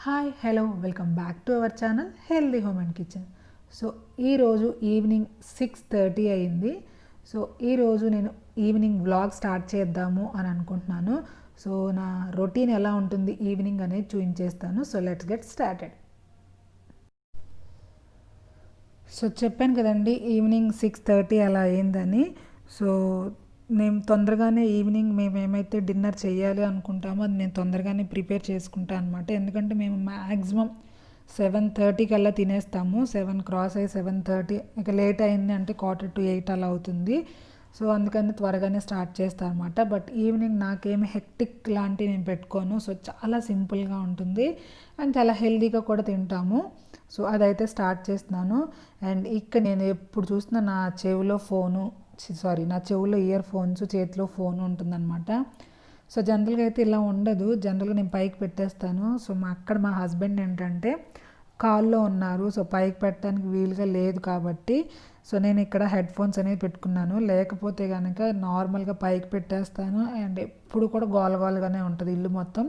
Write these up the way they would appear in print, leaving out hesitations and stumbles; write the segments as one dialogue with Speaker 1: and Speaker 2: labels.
Speaker 1: Hi hello welcome back to our channel healthy home and kitchen. So ఈరోజు evening 6:30 అయింది. So ఈరోజు నేను evening vlog start చేద్దాము అని అనుకుంటున్నాను. సో నా రొటీన్ ఎలా ఉంటుంది ఈవినింగ్ అనేది చూపించేస్తాను. So let's get started. So చెప్పాను కదండి ఈవినింగ్ 6:30 అలా అయిందని. సో నేను తొందరగానే ఈవినింగ్ మేము ఏమైతే డిన్నర్ చేయాలి అనుకుంటామో అది నేను తొందరగానే ప్రిపేర్ చేసుకుంటాను అనమాట. ఎందుకంటే మేము మ్యాక్సిమం 7:30 కల్లా తినేస్తాము. 7 క్రాస్ అయ్యి 7:30 ఇక లేట్ అయింది అంటే 7:45 అలా అవుతుంది. సో అందుకని త్వరగానే స్టార్ట్ చేస్తాను అనమాట. బట్ ఈవినింగ్ నాకేమి హెక్టిక్ లాంటివి నేను పెట్టుకోను. సో చాలా సింపుల్గా ఉంటుంది అండ్ చాలా హెల్తీగా కూడా తింటాము. సో అదైతే స్టార్ట్ చేస్తున్నాను. అండ్ ఇక్కడ నేను ఎప్పుడు చూసినా నా చెవులో ఇయర్ ఫోన్స్, చేతిలో ఫోన్ ఉంటుందన్నమాట. సో జనరల్గా అయితే ఇలా ఉండదు. జనరల్గా నేను పైకి పెట్టేస్తాను. సో మా హస్బెండ్ ఏంటంటే కాల్లో ఉన్నారు. సో పైకి పెట్టడానికి వీలుగా లేదు కాబట్టి సో నేను ఇక్కడ హెడ్ ఫోన్స్ అనేది పెట్టుకున్నాను. లేకపోతే కనుక నార్మల్గా పైకి పెట్టేస్తాను. అండ్ ఎప్పుడు కూడా గోలగోలగానే ఉంటుంది ఇల్లు మొత్తం.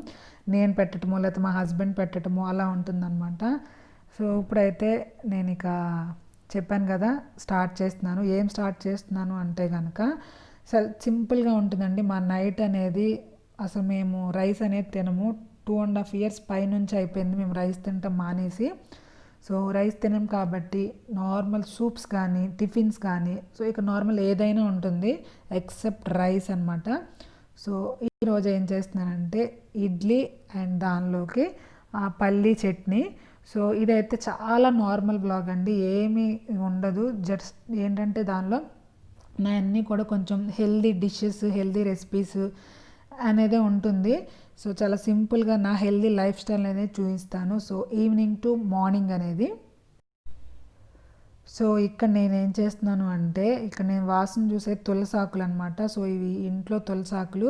Speaker 1: నేను పెట్టడమో లేకపోతే మా హస్బెండ్ పెట్టడమో అలా ఉంటుందన్నమాట. సో ఇప్పుడైతే నేను ఇక చెప్పాను కదా స్టార్ట్ చేస్తున్నాను. ఏం స్టార్ట్ చేస్తున్నాను అంటే కనుక సింపుల్గా ఉంటుందండి. మా నైట్ అనేది అసలు మేము రైస్ అనేది తినము. 2.5 years పైనుంచి అయిపోయింది మేము రైస్ తినటం మానేసి. సో రైస్ తినం కాబట్టి నార్మల్ సూప్స్ కానీ టిఫిన్స్ కానీ సో ఇక నార్మల్ ఏదైనా ఉంటుంది ఎక్సెప్ట్ రైస్ అనమాట. సో ఈరోజు ఏం చేస్తున్నానంటే ఇడ్లీ అండ్ దానిలోకి పల్లీ చట్నీ. సో ఇదైతే చాలా నార్మల్ బ్లాగ్ అండి, ఏమీ ఉండదు. జస్ట్ ఏంటంటే దానిలో నా అన్నీ కూడా కొంచెం హెల్దీ డిషెస్, హెల్దీ రెసిపీస్ అనేదే ఉంటుంది. సో చాలా సింపుల్గా నా హెల్దీ లైఫ్ స్టైల్ అనేది చూపిస్తాను. సో ఈవినింగ్ టు మార్నింగ్ అనేది. సో ఇక్కడ నేను ఏం చేస్తున్నాను అంటే ఇక్కడ నేను వాసన చూసే తులసాకులు అనమాట. సో ఇవి ఇంట్లో తులసాకులు.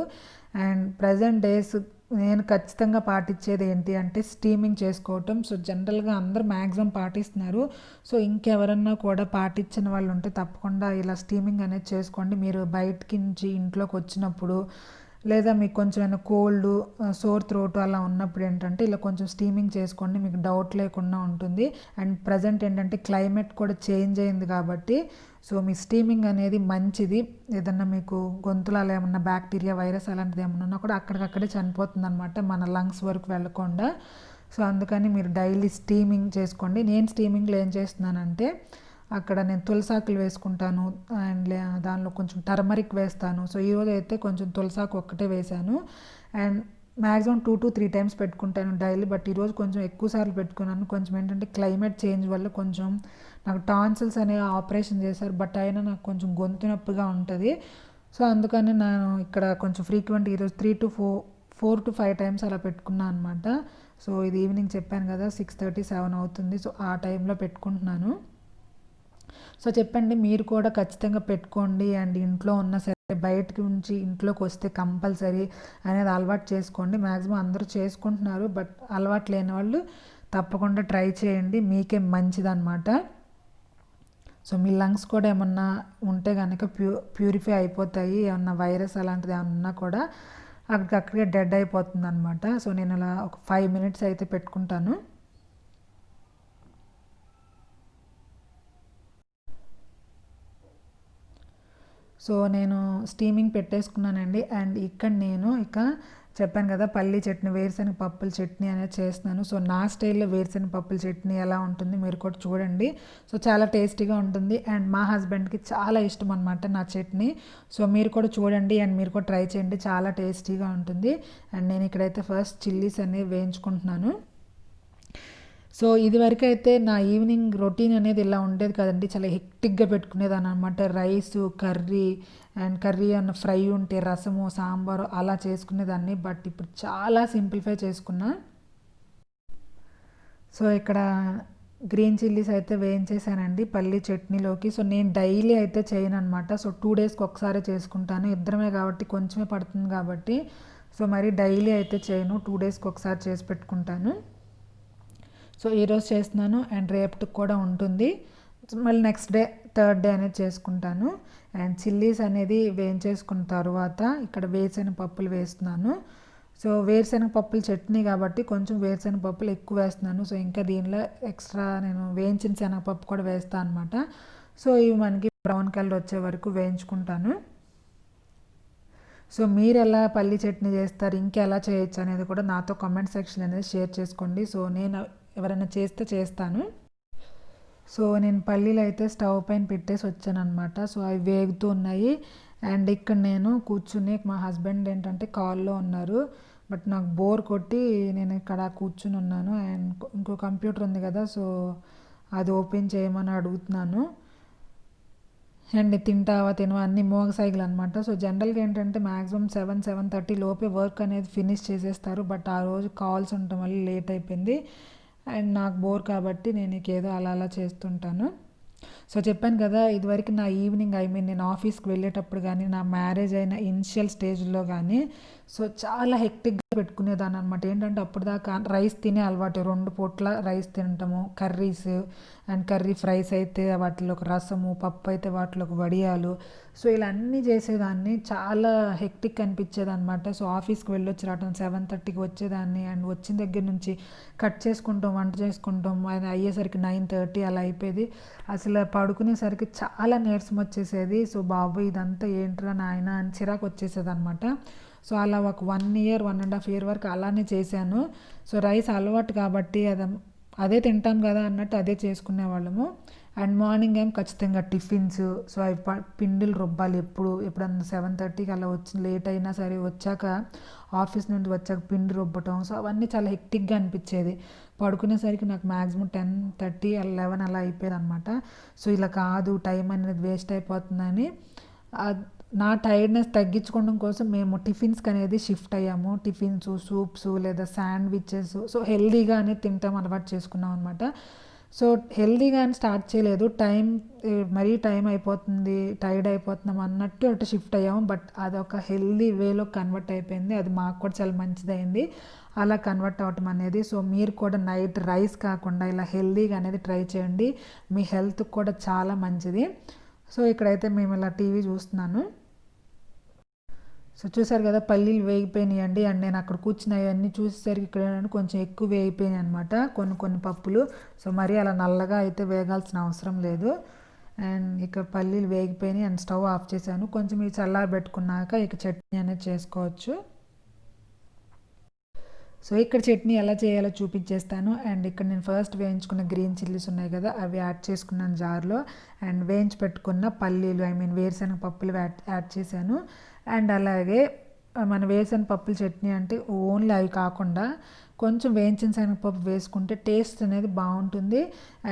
Speaker 1: అండ్ ప్రజెంట్ డేస్ నేను ఖచ్చితంగా పాటించేది ఏంటి అంటే స్టీమింగ్ చేసుకోవటం. సో జనరల్గా అందరూ మ్యాక్సిమం పాటిస్తున్నారు. సో ఇంకెవరన్నా కూడా పాటించిన వాళ్ళు ఉంటే తప్పకుండా ఇలా స్టీమింగ్ అనేది చేసుకోండి. మీరు బయటికి నుంచి ఇంట్లోకి వచ్చినప్పుడు లేదా మీకు కొంచెం ఏమైనా కోల్డ్, సోర్ థ్రోట్ అలా ఉన్నప్పుడు ఏంటంటే ఇలా కొంచెం స్టీమింగ్ చేసుకోండి, మీకు డౌట్ లేకుండా ఉంటుంది. అండ్ ప్రజెంట్ ఏంటంటే క్లైమేట్ కూడా చేంజ్ అయింది కాబట్టి సో మీ స్టీమింగ్ అనేది మంచిది. ఏదన్నా మీకు గొంతులో అలా ఏమన్నా బ్యాక్టీరియా, వైరస్ అలాంటిది ఏమన్నా ఉన్నా కూడా అక్కడికక్కడే చనిపోతుంది అనమాట, మన లంగ్స్ వరకు వెళ్ళకుండా. సో అందుకని మీరు డైలీ స్టీమింగ్ చేసుకోండి. నేను స్టీమింగ్లో ఏం చేస్తున్నానంటే అక్కడ నేను తులసాకులు వేసుకుంటాను అండ్ దానిలో కొంచెం టర్మరిక్ వేస్తాను. సో ఈరోజు అయితే కొంచెం తులసాకు ఒక్కటే వేశాను. అండ్ మ్యాక్సిమం 2 to 3 times పెట్టుకుంటాను డైలీ. బట్ ఈరోజు కొంచెం ఎక్కువ సార్లు పెట్టుకున్నాను. కొంచెం ఏంటంటే క్లైమేట్ చేంజ్ వల్ల కొంచెం నాకు టాన్సిల్స్ అనేవి ఆపరేషన్ చేశారు. బట్ అయినా నాకు కొంచెం గొంతు నొప్పిగా ఉంటుంది. సో అందుకని నేను ఇక్కడ కొంచెం ఫ్రీక్వెంట్ ఈరోజు 4 to 5 times అలా పెట్టుకున్నాను అనమాట. సో ఇది ఈవినింగ్ చెప్పాను కదా 6:30, 7 అవుతుంది. సో ఆ టైంలో పెట్టుకుంటున్నాను. సో చెప్పండి మీరు కూడా ఖచ్చితంగా పెట్టుకోండి. అండ్ ఇంట్లో ఉన్న సరే బయటకి నుంచి ఇంట్లోకి వస్తే కంపల్సరీ అనేది అలవాటు చేసుకోండి. మ్యాక్సిమం అందరూ చేసుకుంటున్నారు. బట్ అలవాటు లేని వాళ్ళు తప్పకుండా ట్రై చేయండి, మీకే మంచిదన్నమాట. సో మీ లంగ్స్ కూడా ఏమన్నా ఉంటే కనుక ప్యూరిఫై అయిపోతాయి. ఏమన్నా వైరస్ అలాంటిది ఏమన్నా ఉన్నా కూడా అక్కడికక్కడే డెడ్ అయిపోతుంది అనమాట. సో నేను అలా ఒక 5 minutes అయితే పెట్టుకుంటాను. సో నేను స్టీమింగ్ పెట్టేసుకున్నానండి. అండ్ ఇక్కడ నేను చెప్పాను కదా పల్లీ చట్నీ, వేరుశనగ పప్పుల చట్నీ అనేది చేస్తున్నాను. సో నా స్టైల్లో వేరుశనగ పప్పుల చట్నీ ఎలా ఉంటుంది మీరు కూడా చూడండి. సో చాలా టేస్టీగా ఉంటుంది అండ్ మా హస్బెండ్కి చాలా ఇష్టం అనమాట నా చట్నీ. సో మీరు కూడా చూడండి అండ్ మీరు కూడా ట్రై చేయండి, చాలా టేస్టీగా ఉంటుంది. అండ్ నేను ఇక్కడైతే ఫస్ట్ చిల్లీస్ అనేవి వేయించుకుంటున్నాను. సో ఇదివరకు అయితే నా ఈవినింగ్ రొటీన్ అనేది ఇలా ఉండేది కదండి, చాలా హెక్టిక్గా పెట్టుకునేదాన్ని అనమాట. రైసు, కర్రీ అన్న ఫ్రై ఉంటే రసము, సాంబారు అలా చేసుకునేదాన్ని. బట్ ఇప్పుడు చాలా సింప్లిఫై చేసుకున్నా. సో ఇక్కడ గ్రీన్ చిల్లీస్ అయితే వేయించేసానండి పల్లీ చట్నీలోకి. సో నేను డైలీ అయితే చేయను అనమాట. సో 2 daysకి ఒకసారి చేసుకుంటాను. ఇద్దరమే కాబట్టి కొంచెమే పడుతుంది కాబట్టి సో మరి డైలీ అయితే చేయను, 2 daysకి ఒకసారి చేసి పెట్టుకుంటాను. సో ఈరోజు చేస్తున్నాను అండ్ రేపటికి కూడా ఉంటుంది. మళ్ళీ నెక్స్ట్ డే, థర్డ్ డే అనేది చేసుకుంటాను. అండ్ చిల్లీస్ అనేది వేయించేసుకున్న తర్వాత ఇక్కడ వేసిన పప్పులు వేస్తున్నాను. సో వేరుశనగ పప్పుల చట్నీ కాబట్టి కొంచెం వేరుశనగ పప్పులు ఎక్కువ వేస్తున్నాను. సో ఇంకా దీనిలో ఎక్స్ట్రా నేను వేయించిన శనగపప్పు కూడా వేస్తాను అనమాట. సో ఇవి మనకి బ్రౌన్ కలర్ వచ్చే వరకు వేయించుకుంటాను. సో మీరు ఎలా పల్లి చట్నీ చేస్తారు, ఇంకెలా చేయొచ్చు అనేది కూడా నాతో కామెంట్ సెక్షన్ అనేది షేర్ చేసుకోండి. సో నేను ఎవరైనా చేస్తే చేస్తాను. సో నేను పల్లీలు అయితే స్టవ్ పైన పెట్టేసి వచ్చాను అనమాట. సో అవి వేగుతూ ఉన్నాయి. అండ్ ఇక్కడ నేను కూర్చుని, మా హస్బెండ్ ఏంటంటే కాల్లో ఉన్నారు, బట్ నాకు బోర్ కొట్టి నేను ఇక్కడ కూర్చుని ఉన్నాను. అండ్ ఇంకో కంప్యూటర్ ఉంది కదా, సో అది ఓపెన్ చేయమని అడుగుతున్నాను. అండ్ తినవా అన్నీ మోగ సైకిల్ అనమాట. సో జనరల్గా ఏంటంటే మ్యాక్సిమం 7-7:30 లోపే వర్క్ అనేది ఫినిష్ చేసేస్తారు. బట్ ఆ రోజు కాల్స్ ఉండటం వల్ల లేట్ అయిపోయింది. అండ్ నాకు బోర్ కాబట్టి నేను ఏదో అలా చేస్తుంటాను. సో చెప్పాను కదా, ఇదివరకు నా ఈవినింగ్ నేను ఆఫీస్కి వెళ్ళేటప్పుడు కానీ, నా మ్యారేజ్ అయిన ఇనిషియల్ స్టేజ్లో కానీ సో చాలా హెక్టిక్గా పెట్టుకునేదాన్ని అనమాట. ఏంటంటే అప్పుడు దాకా రైస్ తినే అలవాటు, 2 పూట్ల రైస్ తినటము, కర్రీస్ అండ్ కర్రీ ఫ్రైస్ అయితే వాటిలో ఒక రసము, పప్పు అయితే వాటిలో ఒక వడియాలు. సో ఇలా అన్నీ చేసేదాన్ని, చాలా హెక్టిక్ అనిపించేది అనమాట. సో ఆఫీస్కి వెళ్ళొచ్చి రావటం 7:30కి వచ్చేదాన్ని. అండ్ వచ్చిన దగ్గర నుంచి కట్ చేసుకుంటాం, వంట చేసుకుంటాం, అది అయ్యేసరికి 9:30 అలా అయిపోయేది. అసలు పడుకునేసరికి చాలా నీరసం వచ్చేసేది. సో బాబు ఇదంతా ఏంట్రా నాయన అని చిరాకు వచ్చేసేది అనమాట. సో అలా ఒక 1 ఇయర్ 1.5 ఇయర్ వరకు అలానే చేశాను. సో రైస్ అలవాటు కాబట్టి అదే తింటాం కదా అన్నట్టు అదే చేసుకునేవాళ్ళము. అండ్ మార్నింగ్ ఖచ్చితంగా టిఫిన్స్. సో అవి పిండిలు రుబ్బాలి, ఎప్పుడన్నా 7:30కి అలా వచ్చి లేట్ అయినా సరే వచ్చాక, ఆఫీస్ నుండి వచ్చాక పిండి రుబ్బటం. సో అవన్నీ చాలా హెక్టిక్గా అనిపించేది. పడుకునేసరికి నాకు మ్యాక్సిమం 10:30 11 అలా అయిపోయేది అనమాట. సో ఇలా కాదు, టైం అనేది వేస్ట్ అయిపోతుందని నా టైర్డ్నెస్ తగ్గించుకోవడం కోసం మేము టిఫిన్స్కి అనేది షిఫ్ట్ అయ్యాము. టిఫిన్స్, సూప్స్ లేదా శాండ్విచెస్, సో హెల్దీగా అనేది తింటాం అలవాటు చేసుకున్నాం అనమాట. సో హెల్దీగా అని స్టార్ట్ చేయలేదు, మరీ టైం అయిపోతుంది, టైర్డ్ అయిపోతున్నాం అన్నట్టు అటు షిఫ్ట్ అయ్యాము. బట్ అదొక హెల్దీ వేలో కన్వర్ట్ అయిపోయింది. అది మాకు కూడా చాలా మంచిదైంది అలా కన్వర్ట్ అవ్వటం అనేది. సో మీరు కూడా నైట్ రైస్ కాకుండా ఇలా హెల్దీగా అనేది ట్రై చేయండి, మీ హెల్త్కి కూడా చాలా మంచిది. సో ఇక్కడైతే మేము ఇలా టీవీ చూస్తున్నాను. సో చూసారు కదా, పల్లీలు వేగిపోయినాయండి. అండ్ నేను అక్కడ కూర్చుని అవన్నీ చూసేసరికి ఇక్కడ కొంచెం ఎక్కువ వేగిపోయినాయి అనమాట కొన్ని పప్పులు. సో మరీ అలా నల్లగా అయితే వేగాల్సిన అవసరం లేదు. అండ్ ఇక పల్లీలు వేగిపోయినాయి. అండ్ స్టవ్ ఆఫ్ చేశాను. కొంచెం ఇవి చల్లారబెట్టుకున్నాక ఇక చట్నీ అనేది చేసుకోవచ్చు. సో ఇక్కడ చట్నీ ఎలా చేయాలో చూపించేస్తాను. అండ్ ఇక్కడ నేను ఫస్ట్ వేయించుకున్న గ్రీన్ చిల్లీస్ ఉన్నాయి కదా, అవి యాడ్ చేసుకున్నాను జార్లో. అండ్ వేయించి పెట్టుకున్న పల్లీలు, వేరుశనగ పప్పులు యాడ్ చేశాను. అండ్ అలాగే మన వేరుశనగ పప్పుల చట్నీ అంటే ఓన్లీ అవి కాకుండా కొంచెం వేయించిన శనగపప్పు వేసుకుంటే టేస్ట్ అనేది బాగుంటుంది.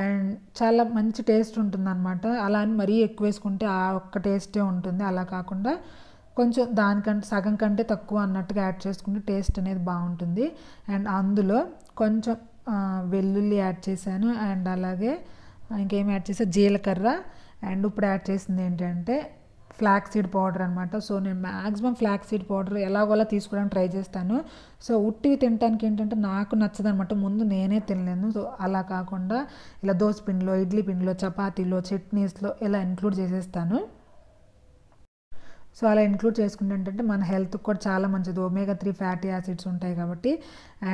Speaker 1: అండ్ చాలా మంచి టేస్ట్ ఉంటుంది అనమాట. అలా అని మరీ ఎక్కువ వేసుకుంటే ఆ ఒక్క టేస్టే ఉంటుంది. అలా కాకుండా కొంచెం దానికంటే సగం కంటే తక్కువ అన్నట్టుగా యాడ్ చేసుకుంటే టేస్ట్ అనేది బాగుంటుంది. అండ్ అందులో కొంచెం వెల్లుల్లి యాడ్ చేశాను. అండ్ అలాగే ఇంకేం యాడ్ చేసా, జీలకర్ర. అండ్ ఇప్పుడు యాడ్ చేసింది ఏంటంటే ఫ్లాక్ సీడ్ పౌడర్ అనమాట. సో నేను మ్యాక్సిమం ఫ్లాక్ సీడ్ పౌడర్ ఎలాగోలా తీసుకోవడానికి ట్రై చేస్తాను. సో ఉట్టివి తినడానికి ఏంటంటే నాకు నచ్చదనమాట, ముందు నేనే తినలేను. సో అలా కాకుండా ఇలా దోశ పిండిలో, ఇడ్లీ పిండిలో, చపాతీలో, చట్నీస్లో ఇలా ఇంక్లూడ్ చేసేస్తాను. సో అలా ఇంక్లూడ్ చేసుకుంటే ఏంటంటే మన హెల్త్కి కూడా చాలా మంచిది, omega-3 ఫ్యాటీ యాసిడ్స్ ఉంటాయి కాబట్టి.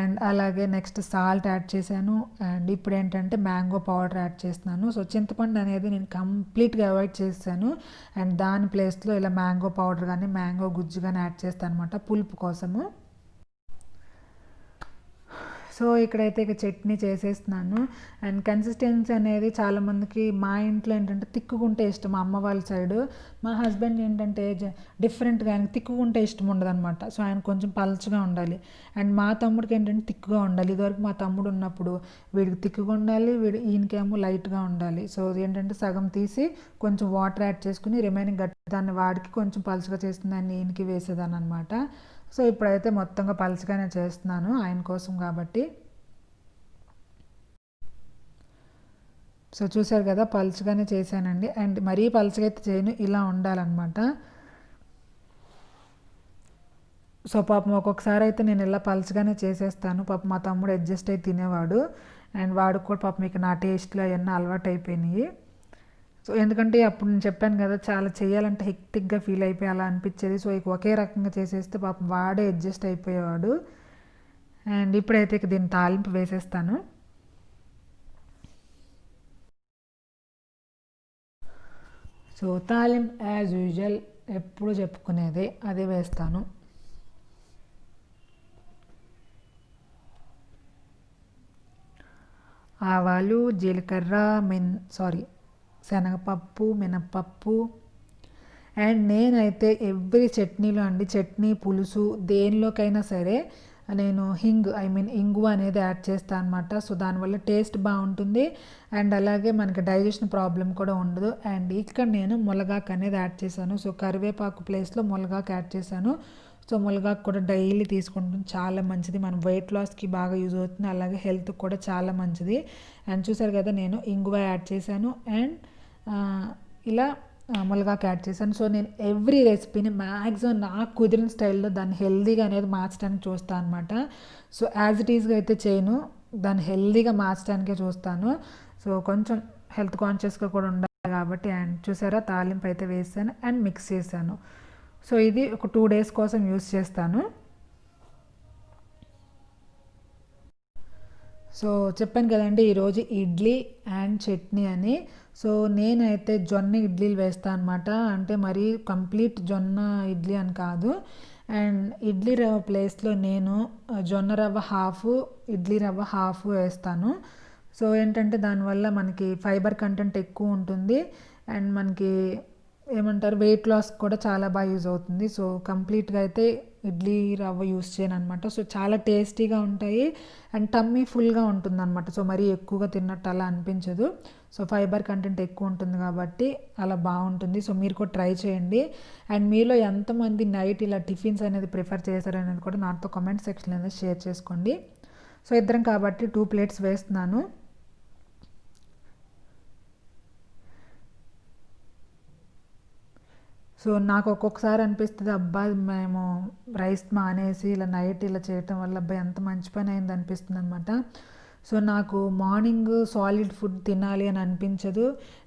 Speaker 1: అండ్ అలాగే నెక్స్ట్ సాల్ట్ యాడ్ చేశాను. అండ్ ఇప్పుడు ఏంటంటే మ్యాంగో పౌడర్ యాడ్ చేస్తున్నాను. సో చింతపండు అనేది నేను కంప్లీట్గా అవాయిడ్ చేశాను. అండ్ దాని ప్లేస్లో ఇలా మ్యాంగో పౌడర్ కానీ మ్యాంగో గుజ్జు కానీ యాడ్ చేస్తాను అనమాట పులుపు కోసము. సో ఇక్కడైతే ఇక చట్నీ చేసేస్తున్నాను. అండ్ కన్సిస్టెన్సీ అనేది చాలామందికి, మా ఇంట్లో ఏంటంటే తిక్కుకుంటే ఇష్టం, మా అమ్మ వాళ్ళ సైడు. మా హస్బెండ్ ఏంటంటే డిఫరెంట్గా, ఆయనకి తిక్కుకుంటే ఇష్టం ఉండదు అనమాట. సో ఆయన కొంచెం పలచగా ఉండాలి. అండ్ మా తమ్ముడికి ఏంటంటే తిక్కుగా ఉండాలి. ఇదివరకు మా తమ్ముడు ఉన్నప్పుడు వీడికి తిక్కుగా ఉండాలి, ఈయనకేమో లైట్గా ఉండాలి. సో ఏంటంటే సగం తీసి కొంచెం వాటర్ యాడ్ చేసుకుని రిమైనింగ్ దాన్ని వాడికి కొంచెం పలుచగా చేస్తుంది, దాన్ని ఈయనకి వేసేదాన్ని అనమాట. సో ఇప్పుడైతే మొత్తంగా పలుచగానే చేస్తున్నాను ఆయన కోసం కాబట్టి. సో చూసారు కదా, పలుచగానే చేశానండి. అండ్ మరీ పలుచగా అయితే చేయను, ఇలా ఉండాలన్నమాట. సో పాపం ఒక్కొక్కసారి అయితే నేను ఇలా పలుచగానే చేసేస్తాను. పాపం మా తమ్ముడు అడ్జస్ట్ అయి తినేవాడు. అండ్ వాడికి కూడా పాపం ఇక నా టేస్ట్లో అవన్నీ అలవాటు అయిపోయినాయి. సో ఎందుకంటే అప్పుడు నేను చెప్పాను కదా, చాలా చేయాలంటే హెక్టిక్గా ఫీల్ అయిపోయి అలా అనిపించేది. సో ఇక ఒకే రకంగా చేసేస్తే పాపం వాడే అడ్జస్ట్ అయిపోయేవాడు. అండ్ ఇప్పుడైతే ఇక దీన్ని తాలింపు వేసేస్తాను. సో తాలింపు యాజ్ యూజువల్ ఎప్పుడు చెప్పుకునేదే, అదే వేస్తాను. ఆవాలు, జీలకర్ర, శనగపప్పు, మినప్పప్పు. అండ్ నేనైతే ఎవ్రీ చట్నీలో అండి, చట్నీ, పులుసు దేనిలోకైనా సరే నేను ఇంగువ అనేది యాడ్ చేస్తాను అనమాట. సో దానివల్ల టేస్ట్ బాగుంటుంది అండ్ అలాగే మనకి డైజెషన్ ప్రాబ్లం కూడా ఉండదు. అండ్ ఇక్కడ నేను మునగాకు అనేది యాడ్ చేశాను. సో కరివేపాకు ప్లేస్లో మునగాకు యాడ్ చేశాను. సో మునగాకు కూడా డైలీ తీసుకుంటాం, చాలా మంచిది, మన వెయిట్ లాస్కి బాగా యూజ్ అవుతుంది, అలాగే హెల్త్కి కూడా చాలా మంచిది. అండ్ చూసారు కదా, నేను ఇంగువ యాడ్ చేశాను అండ్ ఇలా మునగాకు యాడ్ చేశాను. సో నేను ఎవ్రీ రెసిపీని మ్యాక్సిమం నాకు కుదిరిన స్టైల్లో దాన్ని హెల్దీగా అనేది మార్చడానికి చూస్తాను అనమాట. సో యాజ్ ఇట్ ఈస్గా అయితే చేయను, దాన్ని హెల్దీగా మార్చడానికే చూస్తాను. సో కొంచెం హెల్త్ కాన్షియస్గా కూడా ఉండాలి కాబట్టి. అండ్ చూసారా, తాలింపు అయితే వేసాను అండ్ మిక్స్ చేశాను. సో ఇది ఒక 2 days కోసం యూస్ చేస్తాను. సో చెప్పాను కదండి, ఈరోజు ఇడ్లీ అండ్ చట్నీ అని. సో నేనైతే జొన్న ఇడ్లీలు వేస్తాను అనమాట. అంటే మరీ కంప్లీట్ జొన్న ఇడ్లీ అని కాదు. అండ్ ఇడ్లీ రవ్వ ప్లేస్లో నేను జొన్న రవ్వ హాఫ్, ఇడ్లీ రవ్వ హాఫ్ వేస్తాను. సో ఏంటంటే దానివల్ల మనకి ఫైబర్ కంటెంట్ ఎక్కువ ఉంటుంది అండ్ మనకి వెయిట్ లాస్ కూడా చాలా బాగా యూజ్ అవుతుంది. సో కంప్లీట్గా అయితే ఇడ్లీ రవ్వ యూస్ చేయను అనమాట. సో చాలా టేస్టీగా ఉంటాయి అండ్ టమ్మీ ఫుల్గా ఉంటుంది అనమాట. సో మరీ ఎక్కువగా తిన్నట్టు అలా అనిపించదు. సో ఫైబర్ కంటెంట్ ఎక్కువ ఉంటుంది కాబట్టి అలా బాగుంటుంది. సో మీరు కూడా ట్రై చేయండి. అండ్ మీలో ఎంతమంది నైట్ ఇలా టిఫిన్స్ అనేది ప్రిఫర్ చేశారనేది కూడా నాతో కామెంట్ సెక్షన్లో అనేది షేర్ చేసుకోండి. సో ఇద్దరం కాబట్టి 2 plates వేస్తున్నాను. సో నాకు ఒక్కొక్కసారి అనిపిస్తుంది, అబ్బా మేము రైస్ మానేసి ఇలా నైట్ ఇలా చేయటం వల్ల అబ్బా ఎంత మంచి పని అయింది అనిపిస్తుంది అనమాట. సో నాకు మార్నింగ్ సాలిడ్ ఫుడ్ తినాలి అని అనిపించదు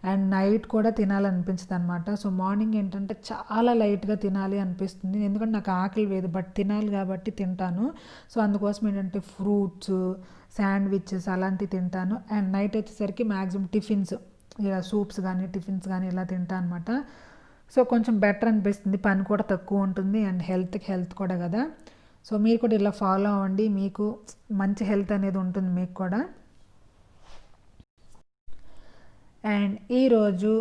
Speaker 1: అండ్ నైట్ కూడా తినాలనిపించదు అనమాట. సో మార్నింగ్ ఏంటంటే చాలా లైట్గా తినాలి అనిపిస్తుంది, ఎందుకంటే నాకు ఆకలి వేయదు, బట్ తినాలి కాబట్టి తింటాను. సో అందుకోసం ఏంటంటే ఫ్రూట్స్, శాండ్విచెస్ అలాంటివి తింటాను. అండ్ నైట్ వచ్చేసరికి మ్యాక్సిమం టిఫిన్స్, ఇలా సూప్స్ కానీ టిఫిన్స్ కానీ ఇలా తింటాను అనమాట. సో కొంచెం బెటర్ అనిపిస్తుంది, పని కూడా తక్కువ ఉంటుంది అండ్ హెల్త్ కూడా కదా. సో మీరు కూడా ఇలా ఫాలో అవ్వండి, మీకు మంచి హెల్త్ అనేది ఉంటుంది మీకు కూడా. అండ్ ఈరోజు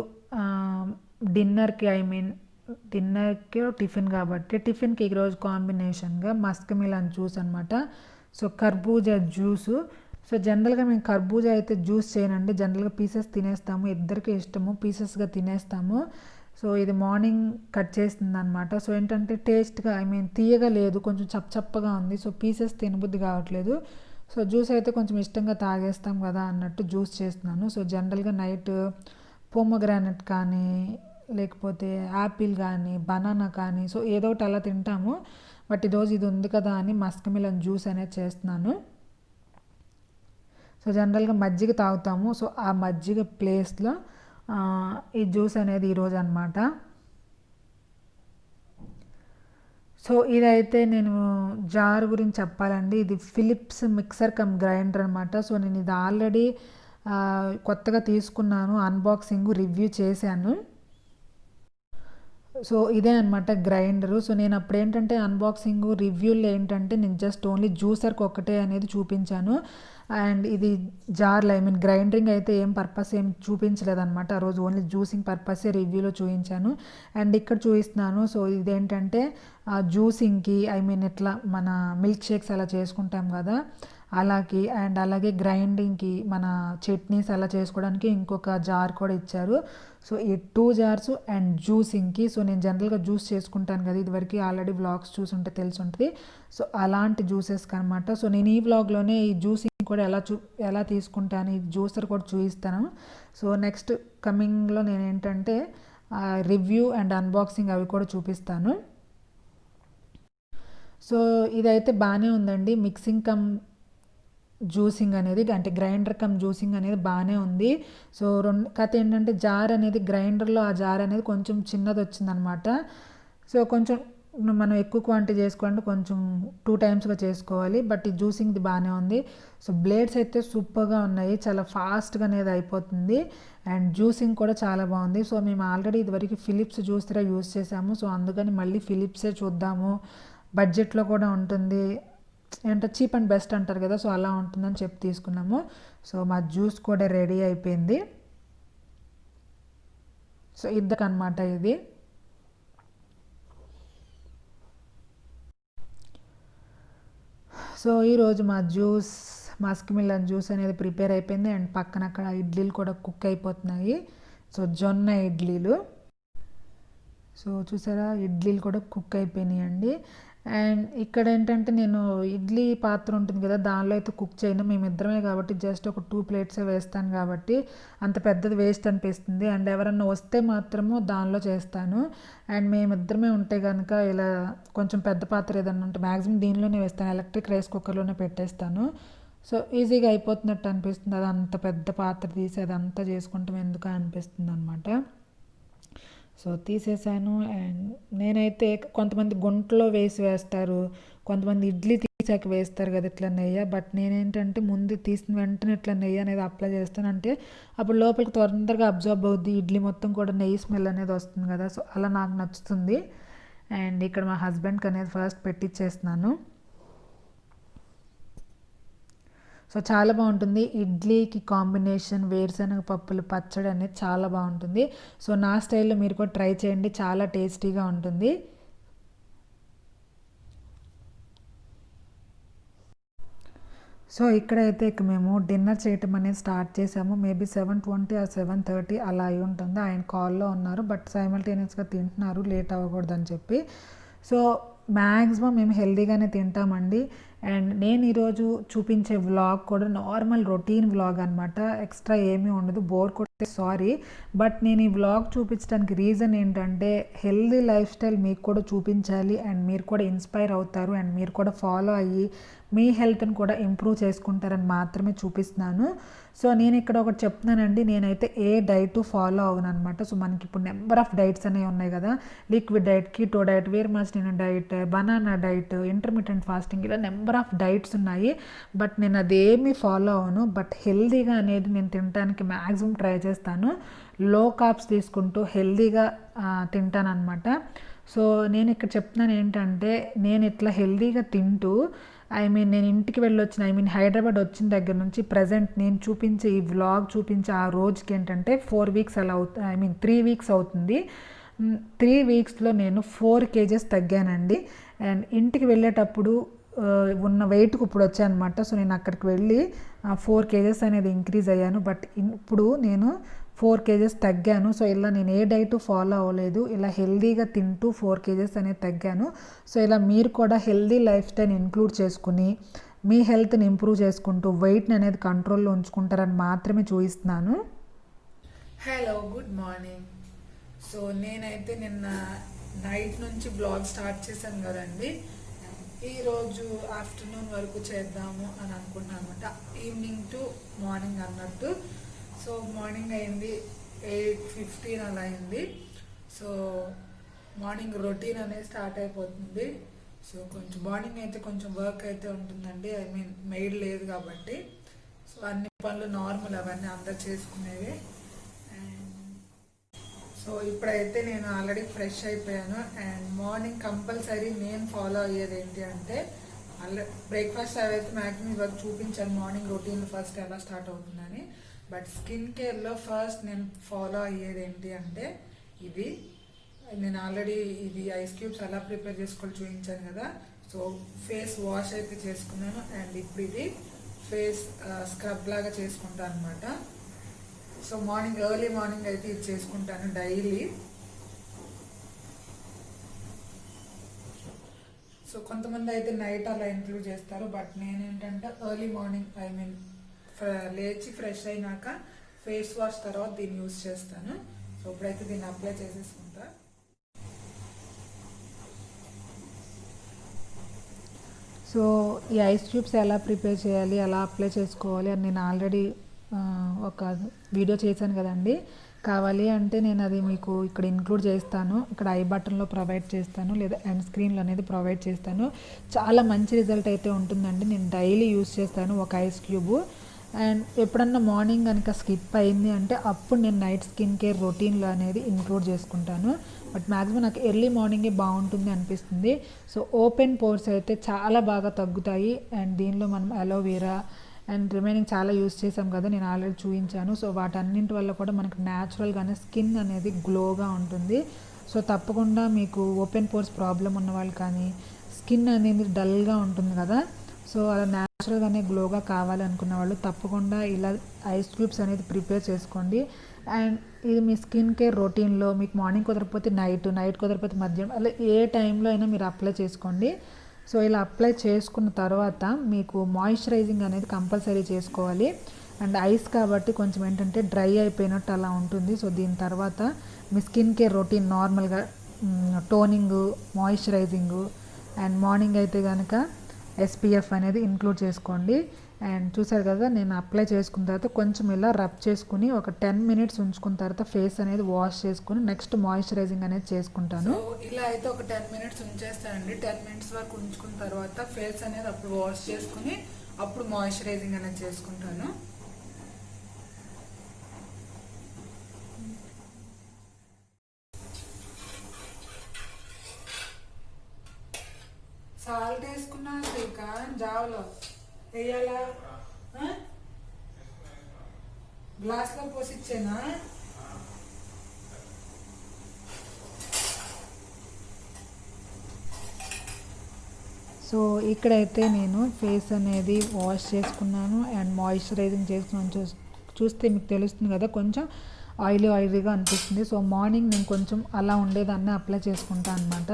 Speaker 1: డిన్నర్కి టిఫిన్ కాబట్టి టిఫిన్కి ఈరోజు కాంబినేషన్గా మస్క్ మిలన్ జ్యూస్ అనమాట. సో కర్బూజా జ్యూసు. సో జనరల్గా మేము కర్బూజా అయితే జ్యూస్ చేయనండి, జనరల్గా పీసెస్ తినేస్తాము, ఇద్దరికి ఇష్టము, పీసెస్గా తినేస్తాము. సో ఇది మార్నింగ్ కట్ చేస్తుంది అనమాట. సో ఏంటంటే టేస్ట్గా తీయగా లేదు, కొంచెం చప్పగా ఉంది. సో పీసెస్ తినబుద్ధి కావట్లేదు. సో జ్యూస్ అయితే కొంచెం ఇష్టంగా తాగేస్తాం కదా అన్నట్టు జ్యూస్ చేస్తున్నాను. సో జనరల్గా నైట్ పోమోగ్రానైట్ కానీ లేకపోతే యాపిల్ కానీ బనానా కానీ సో ఏదో ఒకటి అలా తింటాము. బట్ ఈరోజు ఇది ఉంది కదా అని మస్క్ మిలన్ జ్యూస్ అనేది చేస్తున్నాను. సో జనరల్గా మజ్జిగ తాగుతాము, సో ఆ మజ్జిగ ప్లేస్లో ఈ జ్యూస్ అనేది ఈరోజు అనమాట. సో ఇదైతే నేను జార్ గురించి చెప్పాలండి, ఇది ఫిలిప్స్ మిక్సర్ కమ్ గ్రైండర్ అనమాట. సో నేను ఇది ఆల్రెడీ కొత్తగా తీసుకున్నాను, అన్బాక్సింగ్ రివ్యూ చేశాను. సో ఇదే అనమాట గ్రైండరు. సో నేను అప్పుడు ఏంటంటే అన్బాక్సింగ్ రివ్యూలో ఏంటంటే నేను జస్ట్ ఓన్లీ జ్యూసర్కి ఒక్కటే అనేది చూపించాను అండ్ ఇది జార్లో గ్రైండరింగ్ అయితే ఏం పర్పస్ ఏం చూపించలేదన్నమాట. ఆ రోజు ఓన్లీ జ్యూసింగ్ పర్పసే రివ్యూలో చూపించాను అండ్ ఇక్కడ చూపిస్తున్నాను. సో ఇదేంటంటే జ్యూసింగ్కి ఇట్లా మన మిల్క్ షేక్స్ అలా చేసుకుంటాం కదా అలాగే అండ్ అలాగే గ్రైండింగ్కి మన చట్నీస్ అలా చేసుకోవడానికి ఇంకొక జార్ కూడా ఇచ్చారు. సో ఈ 2 jars అండ్ జ్యూసింగ్కి. సో నేను జనరల్గా జ్యూస్ చేసుకుంటాను కదా, ఇదివరకు ఆల్రెడీ వ్లాగ్స్ చూసుంటే తెలిసి ఉంటుంది. సో అలాంటి జ్యూసెస్కి అనమాట. సో నేను ఈ వ్లాగ్లోనే ఈ జ్యూసింగ్ కూడా ఎలా తీసుకుంటాను, ఈ జ్యూసర్ కూడా చూపిస్తాను. సో నెక్స్ట్ కమింగ్లో నేను ఏంటంటే రివ్యూ అండ్ అన్బాక్సింగ్ అవి కూడా చూపిస్తాను. సో ఇదైతే బాగానే ఉందండి, మిక్సింగ్ కమ్ జ్యూసింగ్ అనేది అంటే గ్రైండర్ కమ్ జ్యూసింగ్ అనేది బాగానే ఉంది. సో కథ ఏంటంటే జార్ అనేది గ్రైండర్లో ఆ జార్ అనేది కొంచెం చిన్నది వచ్చిందనమాట. సో కొంచెం మనం ఎక్కువ క్వాంటిటీ చేసుకోవాలంటే కొంచెం 2 టైమ్స్గా చేసుకోవాలి. బట్ ఈ జ్యూసింగ్ది బాగానే ఉంది. సో బ్లేడ్స్ అయితే సూపర్గా ఉన్నాయి, చాలా ఫాస్ట్గా అనేది అయిపోతుంది. అండ్ జ్యూసింగ్ కూడా చాలా బాగుంది. సో మేము ఆల్రెడీ ఇదివరకు ఫిలిప్స్ జ్యూసర్ యూస్ చేసాము. సో అందుకని మళ్ళీ ఫిలిప్సే చూద్దాము, బడ్జెట్లో కూడా ఉంటుంది, అంటే చీప్ అండ్ బెస్ట్ అంటారు కదా, సో అలా ఉంటుందని చెప్పి తీసుకున్నాము. సో మా జ్యూస్ కూడా రెడీ అయిపోయింది. సో ఇద్దకనమాట ఇది. సో ఈరోజు మా జ్యూస్ మస్క్ మిలన్ జ్యూస్ అనేది ప్రిపేర్ అయిపోయింది. అండ్ పక్కన అక్కడ ఇడ్లీలు కూడా కుక్ అయిపోతున్నాయి. సో జొన్న ఇడ్లీలు, సో చూసారా ఇడ్లీలు కూడా కుక్ అయిపోయినాయి అండి. అండ్ ఇక్కడ ఏంటంటే నేను ఇడ్లీ పాత్ర ఉంటుంది కదా, దానిలో అయితే కుక్ చేయను, మేమిద్దరమే కాబట్టి జస్ట్ ఒక 2 ప్లేట్సే వేస్తాను కాబట్టి అంత పెద్దది వేస్ట్ అనిపిస్తుంది. అండ్ ఎవరన్నా వస్తే మాత్రము దానిలో చేస్తాను. అండ్ మేమిద్దరమే ఉంటే కనుక ఇలా కొంచెం పెద్ద పాత్ర ఏదన్నా ఉంటే మ్యాక్సిమం దీనిలోనే వేస్తాను, ఎలక్ట్రిక్ రైస్ కుక్కర్లోనే పెట్టేస్తాను. సో ఈజీగా అయిపోతున్నట్టు అనిపిస్తుంది. అది అంత పెద్ద పాత్ర తీసి అదంతా చేసుకుంటాం ఎందుకు అనిపిస్తుంది అనమాట. సో తీసేసాను. అండ్ నేనైతే కొంతమంది గుంటలో వేస్తారు, కొంతమంది ఇడ్లీ తీసాక వేస్తారు కదా ఇట్లా నెయ్యి, బట్ నేనేంటంటే ముందు తీసిన వెంటనే ఇట్లా నెయ్యి అనేది అప్లై చేస్తాను. అంటే అప్పుడు లోపలికి తొందరగా అబ్జర్బ్ అవుద్ది, ఇడ్లీ మొత్తం కూడా నెయ్యి స్మెల్ అనేది వస్తుంది కదా, సో అలా నాకు నచ్చుతుంది. అండ్ ఇక్కడ మా హస్బెండ్కి అనేది ఫస్ట్ పెట్టిచ్చేస్తున్నాను. సో చాలా బాగుంటుంది ఇడ్లీకి కాంబినేషన్, వేరుశనగ పప్పులు పచ్చడి అనేది చాలా బాగుంటుంది. సో నా స్టైల్లో మీరు కూడా ట్రై చేయండి, చాలా టేస్టీగా ఉంటుంది. సో ఇక్కడైతే ఇక మేము డిన్నర్ చేయటం అనేది స్టార్ట్ చేసాము. మేబీ 7:20 ఆ 7:30 అలా అయి ఉంటుంది. ఆయన కాల్లో ఉన్నారు, బట్ సైమల్టేనియస్గా తింటున్నారు లేట్ అవ్వకూడదని చెప్పి. సో మ్యాక్సిమం మేము హెల్తీగానే తింటామండి. అండ్ నేను ఈరోజు చూపించే వ్లాగ్ కూడా నార్మల్ రొటీన్ వ్లాగ్ అనమాట, ఎక్స్ట్రా ఏమీ ఉండదు. బోర్ కొడితే సారీ, బట్ నేను ఈ వ్లాగ్ చూపించడానికి రీజన్ ఏంటంటే హెల్తీ లైఫ్ స్టైల్ మీకు కూడా చూపించాలి అండ్ మీరు కూడా ఇన్స్పైర్ అవుతారు అండ్ మీరు కూడా ఫాలో అయ్యి మీ హెల్త్ని కూడా ఇంప్రూవ్ చేసుకుంటారని మాత్రమే చూపిస్తున్నాను. సో నేను ఇక్కడ ఒకటి చెప్తున్నానండి, నేనైతే ఏ డైట్ ఫాలో అవ్వను అనమాట. సో మనకి ఇప్పుడు నెంబర్ ఆఫ్ డైట్స్ అనేవి ఉన్నాయి కదా, లిక్విడ్ డైట్, కీటో డైట్, వేర్మాస్టిన్ diet, banana diet, intermediate fasting, ఇలా నెంబర్ ఆఫ్ డైట్స్ ఉన్నాయి. బట్ నేను అదేమీ ఫాలో అవ్వను. బట్ హెల్తీగా అనేది నేను తినడానికి మ్యాక్సిమం ట్రై చేస్తాను. లో కార్బ్స్ తీసుకుంటూ హెల్తీగా తింటానమాట. సో నేను ఇక్కడ చెప్తున్నాను ఏంటంటే నేను ఇట్లా హెల్తీగా తింటూ నేను ఇంటికి వెళ్ళొచ్చిన హైదరాబాద్ వచ్చిన దగ్గర నుంచి ప్రజెంట్ నేను చూపించే ఈ వ్లాగ్ చూపించే ఆ రోజుకి ఏంటంటే 4 వీక్స్ అలా 3 వీక్స్ అవుతుంది. 3 వీక్స్లో నేను 4 kgs తగ్గానండి. అండ్ ఇంటికి వెళ్ళేటప్పుడు ఉన్న వెయిట్కి ఇప్పుడు వచ్చానమాట. సో నేను అక్కడికి వెళ్ళి 4 kgs అనేది ఇంక్రీజ్ అయ్యాను. బట్ ఇప్పుడు నేను 4 kgs తగ్గాను. సో ఇలా నేను ఏ డైట్ ఫాలో అవ్వలేదు, ఇలా హెల్తీగా తింటూ 4 kgs అనేది తగ్గాను. సో ఇలా మీరు కూడా హెల్తీ లైఫ్ స్టైల్ ఇంక్లూడ్ చేసుకుని మీ హెల్త్ని ఇంప్రూవ్ చేసుకుంటూ వెయిట్ని అనేది కంట్రోల్లో ఉంచుకుంటారని మాత్రమే చూపిస్తున్నాను.
Speaker 2: Hello, good morning. సో నేనైతే నిన్న నైట్ నుంచి బ్లాగ్ స్టార్ట్ చేశాను కదండి, ఈరోజు ఆఫ్టర్నూన్ వరకు చేద్దాము అని అనుకున్నాను అనమాట, ఈవినింగ్ టు మార్నింగ్ అన్నట్టు. సో మార్నింగ్ అయింది 8:15 అలా అయింది. సో మార్నింగ్ రొటీన్ అనేది స్టార్ట్ అయిపోతుంది. సో కొంచెం మార్నింగ్ అయితే కొంచెం వర్క్ అయితే ఉంటుందండి, మెయిడ్ లేదు కాబట్టి. సో అన్ని పనులు నార్మల్, అవన్నీ అందరు చేసుకునేవి. సో ఇప్పుడైతే నేను ఆల్రెడీ ఫ్రెష్ అయిపోయాను. అండ్ మార్నింగ్ కంపల్సరీ నేను ఫాలో అయ్యేది ఏంటి అంటే బ్రేక్ఫాస్ట్ అవైతే మ్యాక్సిమం ఇవాళ చూపించాను మార్నింగ్ రొటీన్ ఫస్ట్ ఎలా స్టార్ట్ అవుతుందని. బట్ స్కిన్ కేర్లో ఫస్ట్ నేను ఫాలో అయ్యేది ఏంటి అంటే ఇది నేను ఆల్రెడీ ఇది ఐస్ క్యూబ్స్ ఎలా ప్రిపేర్ చేసుకోవాలి చూపించాను కదా. సో ఫేస్ వాష్ అయితే చేసుకున్నాను. అండ్ ఇప్పుడు ఇది ఫేస్ స్క్రబ్ లాగా చేసుకుంటాను అనమాట. సో ఎర్లీ మార్నింగ్ అయితే ఇది చేసుకుంటాను డైలీ. సో కొంతమంది అయితే నైట్ అలా ఇంక్లూడ్ చేస్తారు, బట్ నేనేంటంటే ఎర్లీ మార్నింగ్ లేచి ఫ్రెష్ అయినాక ఫేస్ వాష్ తర్వాత దీన్ని యూజ్ చేస్తాను. సో ఇప్పుడైతే దీన్ని అప్లై చేసేసుకుంటా.
Speaker 1: సో ఈ ఐస్ క్యూబ్స్ ఎలా ప్రిపేర్ చేయాలి, ఎలా అప్లై చేసుకోవాలి అని నేను ఆల్రెడీ ఒక వీడియో చేశాను కదండి. కావాలి అంటే నేను అది మీకు ఇక్కడ ఇంక్లూడ్ చేస్తాను, ఇక్కడ ఐ బటన్లో ప్రొవైడ్ చేస్తాను, లేదా ఎండ్ స్క్రీన్లో అనేది ప్రొవైడ్ చేస్తాను. చాలా మంచి రిజల్ట్ అయితే ఉంటుందండి. నేను డైలీ యూస్ చేస్తాను ఒక ఐస్ క్యూబు. అండ్ ఎప్పుడన్నా మార్నింగ్ కనుక స్కిప్ అయింది అంటే అప్పుడు నేను నైట్ స్కిన్ కేర్ రొటీన్లో అనేది ఇంక్లూడ్ చేసుకుంటాను. బట్ మ్యాక్సిమం నాకు ఎర్లీ మార్నింగే బాగుంటుంది అనిపిస్తుంది. సో ఓపెన్ పోర్స్ అయితే చాలా బాగా తగ్గుతాయి. అండ్ దీనిలో మనం అలోవెరా అండ్ రిమైనింగ్ చాలా యూస్ చేసాం కదా, నేను ఆల్రెడీ చూపించాను. సో వాటన్నింటి వల్ల కూడా మనకు న్యాచురల్గానే స్కిన్ అనేది గ్లోగా ఉంటుంది. సో తప్పకుండా మీకు ఓపెన్ పోర్స్ ప్రాబ్లం ఉన్న వాళ్ళు కానీ, స్కిన్ అనేది డల్గా ఉంటుంది కదా, సో అలా న్యాచురల్గానే గ్లోగా కావాలి అనుకున్న వాళ్ళు తప్పకుండా ఇలా ఐస్ క్యూబ్స్ అనేది ప్రిపేర్ చేసుకోండి. అండ్ ఇది మీ స్కిన్ కేర్ రొటీన్లో మీకు మార్నింగ్ కుదరకపోతే నైట్ కుదరకపోతే మధ్యాహ్నం, అలా ఏ టైంలో అయినా మీరు అప్లై చేసుకోండి. సో ఇలా అప్లై చేసుకున్న తర్వాత మీకు మాయిశ్చరైజింగ్ అనేది కంపల్సరీ చేసుకోవాలి. అండ్ ఐస్ కాబట్టి కొంచెం ఏంటంటే డ్రై అయిపోయినట్టు అలా ఉంటుంది. సో దీని తర్వాత మీ స్కిన్ కేర్ రొటీన్ నార్మల్గా టోనింగు, మాయిశ్చరైజింగు అండ్ మార్నింగ్ అయితే కనుక SPF అనేది ఇంక్లూడ్ చేసుకోండి. అండ్ చూసారు కదా, నేను అప్లై చేసుకున్న తర్వాత కొంచెం ఇలా రబ్ చేసుకుని ఒక 10 minutes ఉంచుకున్న తర్వాత ఫేస్ అనేది వాష్ చేసుకుని నెక్స్ట్ మాయిశ్చరైజింగ్ అనేది చేసుకుంటాను.
Speaker 2: ఇలా అయితే ఒక 10 minutes ఉంచేస్తానండి. 10 minutes వరకు ఉంచుకున్న తర్వాత ఫేస్ అనేది అప్పుడు వాష్ చేసుకుని అప్పుడు మాయిశ్చరైజింగ్ అనేది చేసుకుంటాను. సాల్ట్ వేసుకున్నా ఇంకా జావలో వేయాలా, గ్లాస్లో పోసి ఇచ్చేనా?
Speaker 1: సో ఇక్కడైతే నేను ఫేస్ అనేది వాష్ చేసుకున్నాను అండ్ మాయిశ్చరైజింగ్ చేసుకున్నాను. చూస్తే మీకు తెలుస్తుంది కదా, కొంచెం ఆయిలీగా అనిపిస్తుంది. సో మార్నింగ్ నేను కొంచెం అలా ఉండేదాన్ని అప్లై చేసుకుంటాను అనమాట.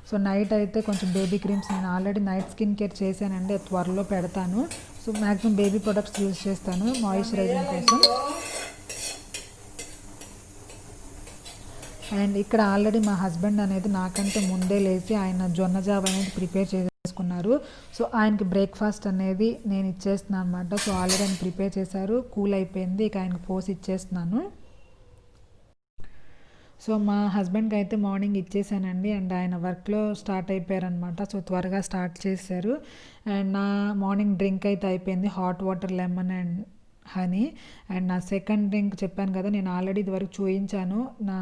Speaker 1: సో నైట్ అయితే కొంచెం బేబీ క్రీమ్స్, నేను ఆల్రెడీ నైట్ స్కిన్ కేర్ చేశానండి, అది త్వరలో పెడతాను. So maximum baby products use చేస్తాను మాయిశ్చరైజింగ్ కోసం. అండ్ ఇక్కడ ఆల్రెడీ మా హస్బెండ్ అనేది నాకంటే ముందే లేచి ఆయన జొన్న జావ అనేది ప్రిపేర్ చేసుకున్నారు. సో ఆయనకి బ్రేక్ఫాస్ట్ అనేది నేను ఇచ్చేస్తున్నాను అనమాట. సో ఆల్రెడీ ఆయన ప్రిపేర్ చేశారు, కూల్ అయిపోయింది, ఇక ఆయనకు పోసి ఇచ్చేస్తున్నాను. సో మా హస్బెండ్కి అయితే మార్నింగ్ ఇచ్చేసానండి. అండ్ ఆయన వర్క్లో స్టార్ట్ అయిపోయారనమాట. సో త్వరగా స్టార్ట్ చేశారు. అండ్ నా మార్నింగ్ డ్రింక్ అయితే అయిపోయింది, hot water, lemon and honey. And నా సెకండ్ డ్రింక్ చెప్పాను కదా, నేను ఆల్రెడీ ఇదివరకు చూపించాను నా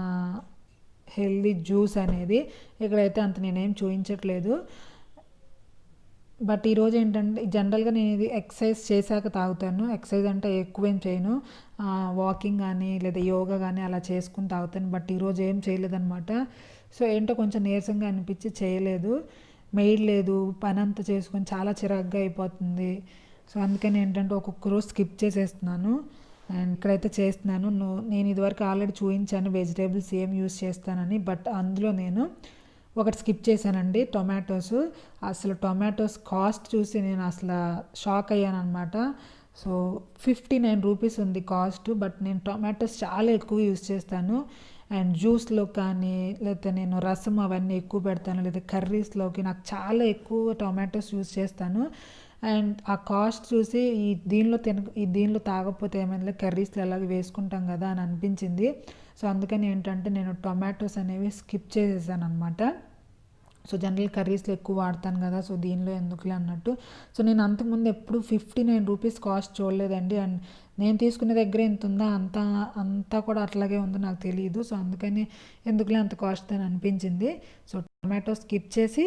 Speaker 1: హెల్దీ జ్యూస్ అనేది. ఇక్కడైతే అంత నేనేం చూపించట్లేదు. బట్ ఈరోజు ఏంటంటే జనరల్గా నేను ఇది ఎక్సర్సైజ్ చేశాక తాగుతాను. ఎక్సర్సైజ్ అంటే ఎక్కువేం చేయను, వాకింగ్ కానీ లేదా యోగా కానీ అలా చేసుకుని తాగుతాను. బట్ ఈరోజు ఏం చేయలేదన్నమాట. సో ఏంటో కొంచెం నీరసంగా అనిపించి చేయలేదు, మేయలేదు, పని అంతా చేసుకొని చాలా చిరాగ్గా అయిపోతుంది. సో అందుకని ఏంటంటే ఒక్కొక్క రోజు స్కిప్ చేసేస్తున్నాను. అండ్ ఇక్కడైతే చేస్తున్నాను. నేను ఇదివరకు ఆల్రెడీ చూపించాను వెజిటేబుల్స్ ఏం యూస్ చేస్తానని. బట్ అందులో నేను ఒకటి స్కిప్ చేశానండి, టొమాటోస్. అసలు టొమాటోస్ కాస్ట్ చూసి నేను అసలు షాక్ అయ్యాను అనమాట. సో 59 రూపీస్ ఉంది కాస్ట్. బట్ నేను టొమాటోస్ చాలా ఎక్కువ యూస్ చేస్తాను. అండ్ జ్యూస్లో కానీ లేకపోతే నేను రసం అవన్నీ ఎక్కువ పెడతాను, లేదా కర్రీస్లోకి నాకు చాలా ఎక్కువ టొమాటోస్ యూస్ చేస్తాను. అండ్ ఆ కాస్ట్ చూసి దీనిలో తాగకపోతే ఏమైనా కర్రీస్లో ఎలాగ వేసుకుంటాం కదా అని అనిపించింది. సో అందుకని ఏంటంటే నేను టొమాటోస్ అనేవి స్కిప్ చేసేసాను అనమాట. సో జనరల్ కర్రీస్లో ఎక్కువ వాడతాను కదా, సో దీనిలో ఎందుకులే అన్నట్టు. సో నేను అంతకుముందు ఎప్పుడు 59 రూపీస్ కాస్ట్ చూడలేదండి. అండ్ నేను తీసుకునే దగ్గర ఎంత ఉందో అంతా కూడా అట్లాగే ఉందో నాకు తెలియదు. సో అందుకని ఎందుకులే అంత కాస్ట్ అని అనిపించింది. సో టొమాటో స్కిప్ చేసి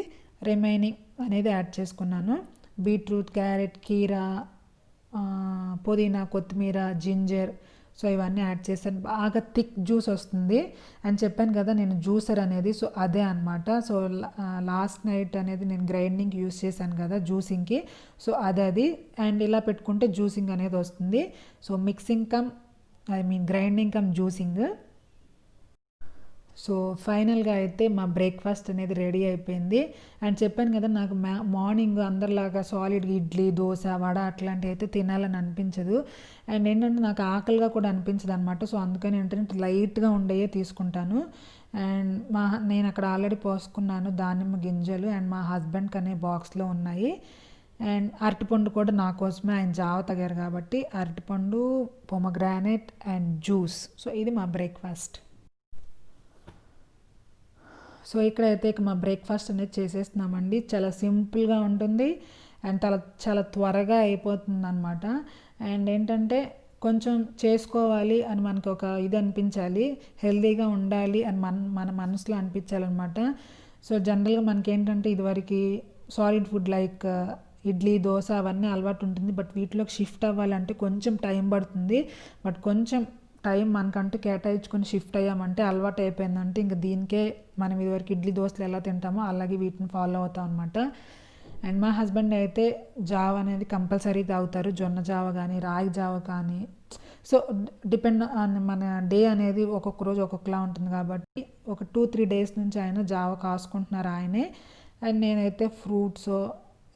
Speaker 1: రిమైనింగ్ అనేది యాడ్ చేసుకున్నాను. బీట్రూట్, క్యారెట్, కీరా, పుదీనా, కొత్తిమీర, జింజర్, సో ఇవన్నీ యాడ్ చేశాను. బాగా థిక్ జ్యూస్ వస్తుంది అని చెప్పాను కదా నేను జ్యూసర్ అనేది. సో అదే అనమాట. సో లాస్ట్ నైట్ అనేది నేను గ్రైండింగ్ యూస్ చేశాను కదా జ్యూసింగ్కి. సో అది అండ్ ఇలా పెట్టుకుంటే జ్యూసింగ్ అనేది వస్తుంది. So mixing grinding come juicing. So ఫైనల్గా అయితే మా బ్రేక్ఫాస్ట్ అనేది రెడీ అయిపోయింది. అండ్ చెప్పాను కదా నాకు మార్నింగ్ అందరిలాగా సాలిడ్ ఇడ్లీ, దోశ, వడ అట్లాంటివి అయితే తినాలని అనిపించదు. అండ్ ఏంటంటే నాకు ఆకలిగా కూడా అనిపించదు అనమాట. సో అందుకని ఏంటంటే లైట్గా ఉండేయే తీసుకుంటాను. అండ్ నేను అక్కడ ఆల్రెడీ పోసుకున్నాను దానిమ్మ గింజలు, అండ్ మా హస్బెండ్కి అనే బాక్స్లో ఉన్నాయి. అండ్ అరటిపండు కూడా నా కోసమే ఆయన జావ తాగారు కాబట్టి అరటిపండు, పొమగ్రానైట్ అండ్ జ్యూస్. సో ఇది మా బ్రేక్ఫాస్ట్. సో ఇక్కడైతే ఇక మా బ్రేక్ఫాస్ట్ అనేది చేసేస్తున్నామండి. చాలా సింపుల్గా ఉంటుంది అండ్ చాలా త్వరగా అయిపోతుంది అనమాట. అండ్ ఏంటంటే కొంచెం చేసుకోవాలి అని మనకు ఒక ఇది అనిపించాలి, హెల్తీగా ఉండాలి అని మన మనసులో అనిపించాలన్నమాట. సో జనరల్గా మనకేంటంటే ఇదివరకు solid food like idli, dosa అవన్నీ అలవాటు ఉంటుంది. బట్ వీటిలోకి షిఫ్ట్ అవ్వాలంటే కొంచెం టైం పడుతుంది. బట్ కొంచెం టైం మనకంటూ కేటాయించుకొని షిఫ్ట్ అయ్యామంటే అలవాటు అయిపోయిందంటే ఇంక దీనికే మనం ఇదివరకు ఇడ్లీ, దోశలు ఎలా తింటామో అలాగే వీటిని ఫాలో అవుతాం అనమాట. అండ్ మా హస్బెండ్ అయితే జావ అనేది కంపల్సరీ తాగుతారు, జొన్న జావ కానీ రాగి జావ కానీ. సో డిపెండ్ ఆన్ మన డే అనేది ఒక్కొక్క రోజు ఒక్కొక్కలా ఉంటుంది కాబట్టి ఒక 2-3 డేస్ నుంచి ఆయన జావ కాసుకుంటున్నారు ఆయనే. అండ్ నేనైతే ఫ్రూట్స్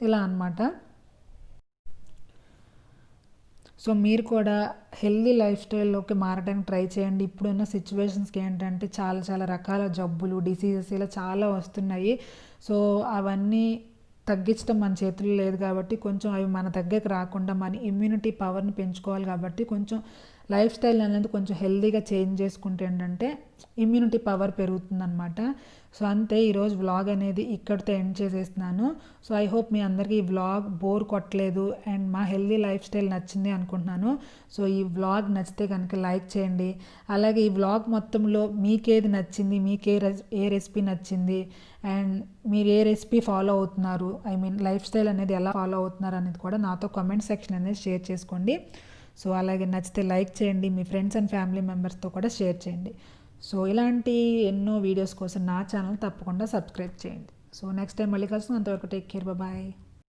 Speaker 1: ఇలా అనమాట. సో మీరు కూడా హెల్దీ లైఫ్ స్టైల్లోకి మారడానికి ట్రై చేయండి. ఇప్పుడున్న సిచ్యువేషన్స్కి ఏంటంటే చాలా రకాల జబ్బులు, డిసీజెస్ ఇలా చాలా వస్తున్నాయి. సో అవన్నీ తగ్గించడం మన చేతుల్లో లేదు కాబట్టి కొంచెం అవి మన దగ్గరకు రాకుండా మన ఇమ్యూనిటీ పవర్ని పెంచుకోవాలి కాబట్టి కొంచెం లైఫ్ స్టైల్ అనేది కొంచెం హెల్దీగా చేంజ్ చేసుకుంటే ఏంటంటే ఇమ్యూనిటీ పవర్ పెరుగుతుందన్నమాట. సో అంతే, ఈరోజు వ్లాగ్ అనేది ఇక్కడితో ఎండ్ చేసేస్తున్నాను. సో ఐ హోప్ మీ అందరికీ ఈ వ్లాగ్ బోర్ కొట్టలేదు అండ్ మా హెల్దీ లైఫ్ స్టైల్ నచ్చింది అనుకుంటున్నాను. సో ఈ వ్లాగ్ నచ్చితే కనుక లైక్ చేయండి. అలాగే ఈ వ్లాగ్ మొత్తంలో మీకేది నచ్చింది, మీకు ఏ రెసిపీ నచ్చింది అండ్ మీరు ఏ రెసిపీ ఫాలో అవుతున్నారు, ఐ మీన్ లైఫ్ స్టైల్ అనేది ఎలా ఫాలో అవుతున్నారు అనేది కూడా నాతో కామెంట్ సెక్షన్ అనేది షేర్ చేసుకోండి. సో అలాగే నచ్చితే లైక్ చేయండి, మీ ఫ్రెండ్స్ అండ్ ఫ్యామిలీ మెంబర్స్తో కూడా షేర్ చేయండి. సో ఇలాంటి ఎన్నో వీడియోస్ కోసం నా ఛానల్ తప్పకుండా సబ్స్క్రైబ్ చేయండి. సో నెక్స్ట్ టైం మళ్ళీ కలుస్తాం. అంతవరకు టేక్ కేర్, బాయ్.